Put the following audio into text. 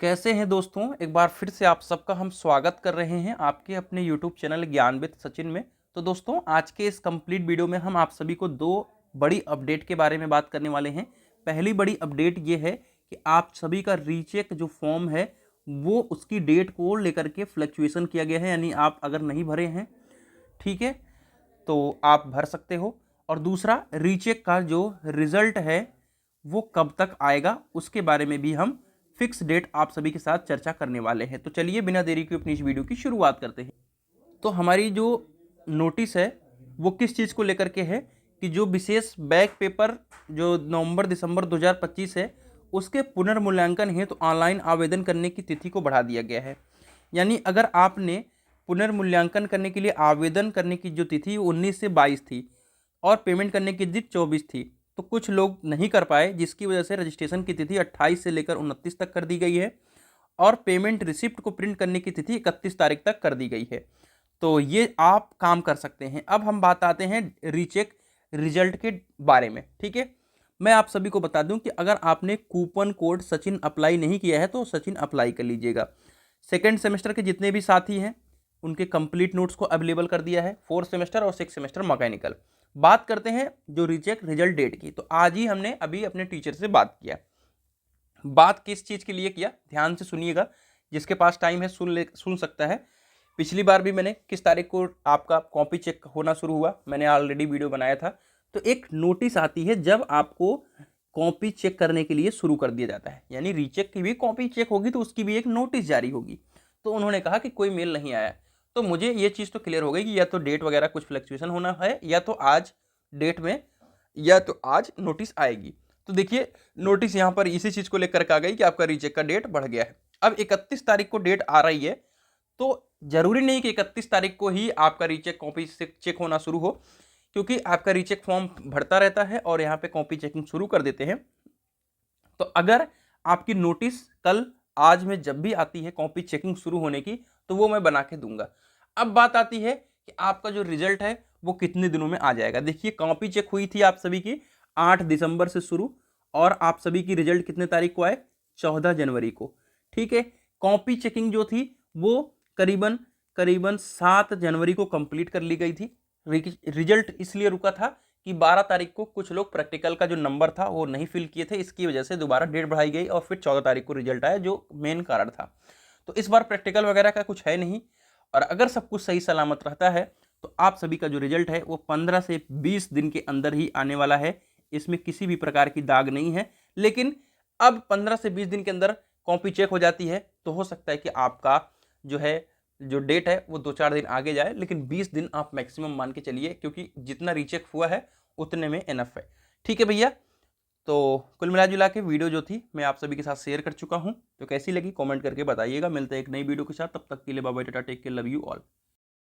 कैसे हैं दोस्तों। एक बार फिर से आप सबका हम स्वागत कर रहे हैं आपके अपने यूट्यूब चैनल ज्ञानविद सचिन में। तो दोस्तों, आज के इस कंप्लीट वीडियो में हम आप सभी को दो बड़ी अपडेट के बारे में बात करने वाले हैं। पहली बड़ी अपडेट ये है कि आप सभी का रीचेक जो फॉर्म है वो उसकी डेट को लेकर के फ्लक्चुएशन किया गया है, यानी आप अगर नहीं भरे हैं, ठीक है, तो आप भर सकते हो। और दूसरा, रीचेक का जो रिजल्ट है वो कब तक आएगा उसके बारे में भी हम फिक्स डेट आप सभी के साथ चर्चा करने वाले हैं। तो चलिए बिना देरी के अपनी इस वीडियो की शुरुआत करते हैं। तो हमारी जो नोटिस है वो किस चीज़ को लेकर के है कि जो विशेष बैक पेपर जो नवंबर दिसंबर 2025 है उसके पुनर्मूल्यांकन हेतु तो ऑनलाइन आवेदन करने की तिथि को बढ़ा दिया गया है। यानी अगर आपने पुनर्मूल्यांकन करने के लिए आवेदन करने की जो तिथि 19 से 22 थी और पेमेंट करने की तिथि 24 थी, तो कुछ लोग नहीं कर पाए, जिसकी वजह से रजिस्ट्रेशन की तिथि 28 से लेकर 29 तक कर दी गई है और पेमेंट रिसिप्ट को प्रिंट करने की तिथि 31 तारीख तक कर दी गई है। तो ये आप काम कर सकते हैं। अब हम बात आते हैं रीचेक रिजल्ट के बारे में, ठीक है। मैं आप सभी को बता दूं कि अगर आपने कूपन कोड सचिन अप्लाई नहीं किया है तो सचिन अप्लाई कर लीजिएगा। सेकेंड सेमेस्टर के जितने भी साथी हैं उनके कंप्लीट नोट्स को अवेलेबल कर दिया है, फोर्थ सेमेस्टर और सिक्स सेमेस्टर मैकेनिकल। बात करते हैं जो रीचेक रिजल्ट डेट की। तो आज ही हमने अभी अपने टीचर से बात किया। बात किस चीज़ के लिए किया, ध्यान से सुनिएगा, जिसके पास टाइम है सुन सकता है। पिछली बार भी मैंने किस तारीख को आपका कॉपी चेक होना शुरू हुआ, मैंने ऑलरेडी वीडियो बनाया था। तो एक नोटिस आती है जब आपको कॉपी चेक करने के लिए शुरू कर दिया जाता है, यानी रीचेक की भी कॉपी चेक होगी तो उसकी भी एक नोटिस जारी होगी। तो उन्होंने कहा कि कोई मेल नहीं आया। तो मुझे ये चीज़ तो क्लियर हो गई कि या तो डेट वगैरह कुछ फ्लक्चुएशन होना है, या तो आज डेट में, या तो आज नोटिस आएगी। तो देखिए, नोटिस यहाँ पर इसी चीज़ को लेकर के आ गई कि आपका रीचेक का डेट बढ़ गया है। अब 31 तारीख को डेट आ रही है, तो जरूरी नहीं कि 31 तारीख को ही आपका रीचेक कॉपी से चेक होना शुरू हो, क्योंकि आपका रीचेक फॉर्म भरता रहता है और यहाँ पे कॉपी चेकिंग शुरू कर देते हैं। तो अगर आपकी नोटिस कल आज में जब भी आती है कॉपी चेकिंग शुरू होने की, तो वो मैं बना के दूंगा। अब बात आती है कि आपका जो रिजल्ट है वो कितने दिनों में आ जाएगा। देखिए, कॉपी चेक हुई थी आप सभी की 8 दिसंबर से शुरू, और आप सभी की रिजल्ट कितने तारीख को आए, 14 जनवरी को, ठीक है। कॉपी चेकिंग जो थी वो करीबन करीबन 7 जनवरी को कंप्लीट कर ली गई थी। रिजल्ट इसलिए रुका था कि 12 तारीख को कुछ लोग प्रैक्टिकल का जो नंबर था वो नहीं फिल किए थे, इसकी वजह से दोबारा डेट बढ़ाई गई और फिर 14 तारीख को रिजल्ट आया, जो मेन कारण था। तो इस बार प्रैक्टिकल वगैरह का कुछ है नहीं, और अगर सब कुछ सही सलामत रहता है तो आप सभी का जो रिजल्ट है वो 15 से 20 दिन के अंदर ही आने वाला है। इसमें किसी भी प्रकार की दाग नहीं है। लेकिन अब 15 से 20 दिन के अंदर कॉपी चेक हो जाती है तो हो सकता है कि आपका जो है जो डेट है वो 2-4 दिन आगे जाए, लेकिन 20 दिन आप मैक्सिमम मान के चलिए, क्योंकि जितना रीचेक हुआ है उतने में एनफ है। ठीक है भैया। तो कुल मिला जुला के वीडियो जो थी मैं आप सभी के साथ शेयर कर चुका हूं। तो कैसी लगी कमेंट करके बताइएगा। मिलते हैं एक नई वीडियो के साथ, तब तक के लिए bye bye, ta-ta, take care, love you all.